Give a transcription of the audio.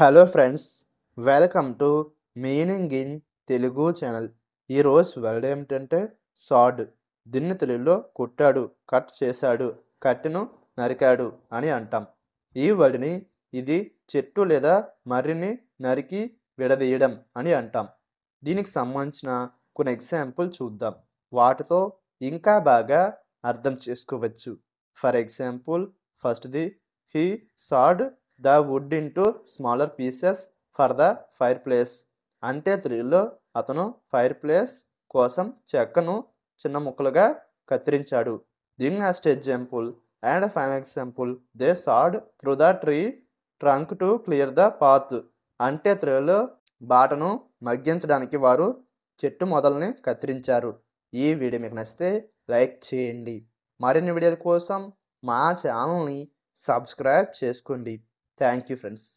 Hello friends, welcome to meaning in Telugu channel. ఈరోజు word ఏమిటంటే sad. దీన్ని తెలుగులో కొట్టాడు, కట్ చేశాడు, కట్టెను నరికాడు అని అంటాం. ఈ వర్డ్ని ఇది చెట్టు లేదా మర్రిని నరికి విడదీయడం అని అంటాం. దీనికి సంబంధించిన కొన్ని ఎగ్జాంపుల్ చూద్దాం. వాటితో ఇంకా బాగా అర్థం చేసుకోవచ్చు. ఫర్ ఎగ్జాంపుల్, ఫస్ట్ది he said the wood into smaller pieces for the fireplace. అంటే తెలుగులో అతను ఫైర్ ప్లేస్ కోసం చెక్కను చిన్న ముక్కలుగా కత్తిరించాడు. దీని next example and final example, they sad through the tree trunk to clear the path. అంటే తెలుగులో బాటను మగ్గించడానికి వారు చెట్టు మొదల్ని కత్తిరించారు. ఈ వీడియో మీకు నచ్చితే లైక్ చేయండి. మరిన్ని వీడియోల కోసం మా ఛానల్ని సబ్స్క్రైబ్ చేసుకోండి. Thank you friends.